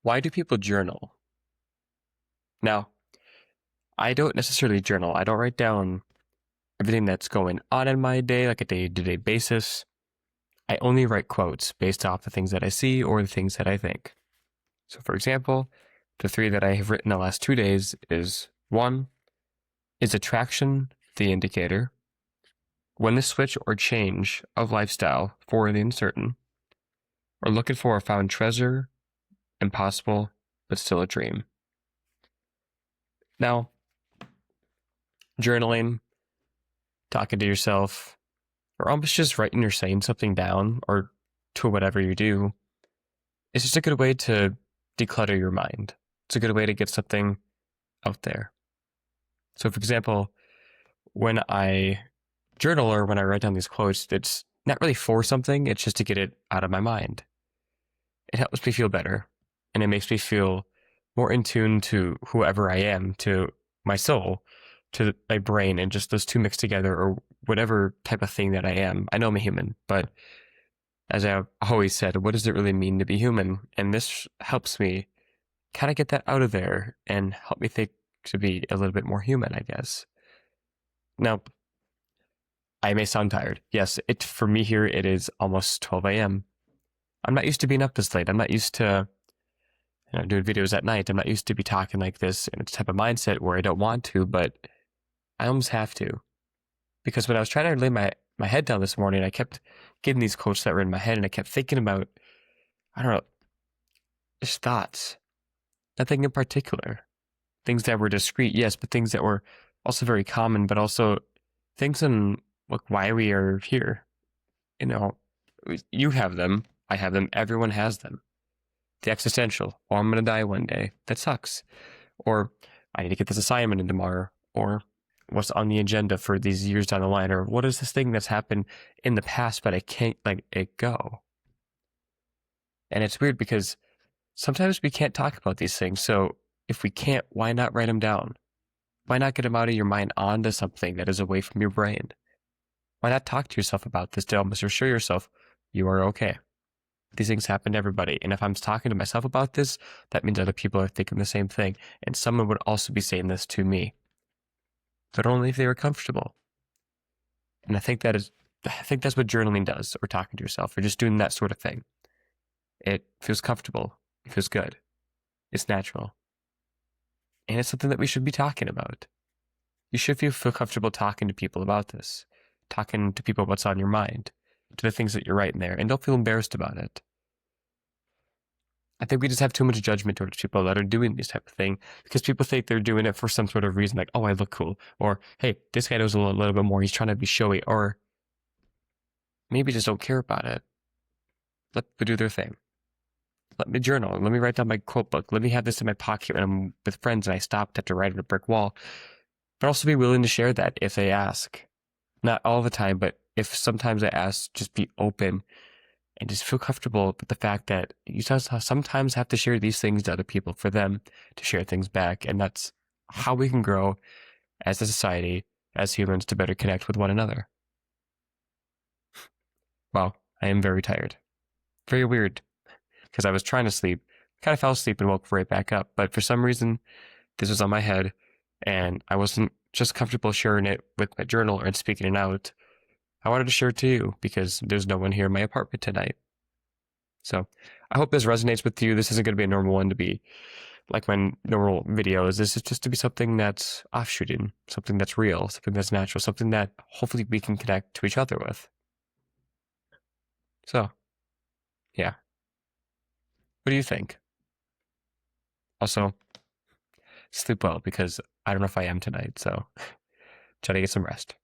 Why do people journal? Now, I don't necessarily journal. I don't write down everything that's going on in my day, like a day-to-day basis. I only write quotes based off the things that I see or the things that I think. So, for example, the three that I have written the last 2 days is 1. Is attraction the indicator? When the switch or change of lifestyle for the uncertain, or looking for a found treasure, impossible, but still a dream. Now, journaling, talking to yourself, or almost just writing or saying something down, or to whatever you do, is just a good way to declutter your mind. It's a good way to get something out there. So, for example, when I journal or when I write down these quotes, it's not really for something, it's just to get it out of my mind. It helps me feel better, and it makes me feel more in tune to whoever I am, to my soul, to my brain, and just those two mixed together, or whatever type of thing that I am. I know I'm a human, but as I've always said, what does it really mean to be human? And this helps me kind of get that out of there and help me think to be a little bit more human, I guess. Now, I may sound tired. Yes, for me here, it is almost 12 a.m. I'm not used to being up this late. I'm not used to doing videos at night. I'm not used to be talking like this in a type of mindset where I don't want to, but I almost have to. Because when I was trying to lay my head down this morning, I kept getting these quotes that were in my head, and I kept thinking about, I don't know, just thoughts. Nothing in particular. Things that were discrete, yes, but things that were also very common, but also things in why we are here. You have them, I have them, everyone has them. The existential, or I'm going to die one day. That sucks. Or I need to get this assignment in tomorrow. Or what's on the agenda for these years down the line. Or what is this thing that's happened in the past, but I can't let it go. And it's weird because sometimes we can't talk about these things. So if we can't, why not write them down? Why not get them out of your mind onto something that is away from your brain? Why not talk to yourself about this to almost assure yourself you are okay? These things happen to everybody. And if I'm talking to myself about this, that means other people are thinking the same thing. And someone would also be saying this to me. But only if they were comfortable. And I think that's what journaling does, or talking to yourself, or just doing that sort of thing. It feels comfortable. It feels good. It's natural. And it's something that we should be talking about. You should feel comfortable talking to people about this. Talking to people what's on your mind. To the things that you're writing there. And don't feel embarrassed about it. I think we just have too much judgment towards people that are doing this type of thing because people think they're doing it for some sort of reason, like, oh, I look cool, or hey, this guy knows a little bit more, he's trying to be showy, or maybe just don't care about it. Let them do their thing. Let me journal. Let me write down my quote book. Let me have this in my pocket when I'm with friends and I stopped after writing a brick wall. But also be willing to share that if they ask. Not all the time, but if sometimes I ask, just be open. And just feel comfortable with the fact that you sometimes have to share these things to other people for them to share things back. And that's how we can grow as a society, as humans, to better connect with one another. Wow, I am very tired. Very weird. Because I was trying to sleep, kind of fell asleep and woke right back up. But for some reason, this was on my head. And I wasn't just comfortable sharing it with my journal and speaking it out. I wanted to share it to you because there's no one here in my apartment tonight. So I hope this resonates with you. This isn't going to be a normal one to be like my normal videos. This is just to be something that's offshooting, something that's real, something that's natural, something that hopefully we can connect to each other with. So, yeah. What do you think? Also, sleep well because I don't know if I am tonight, so try to get some rest.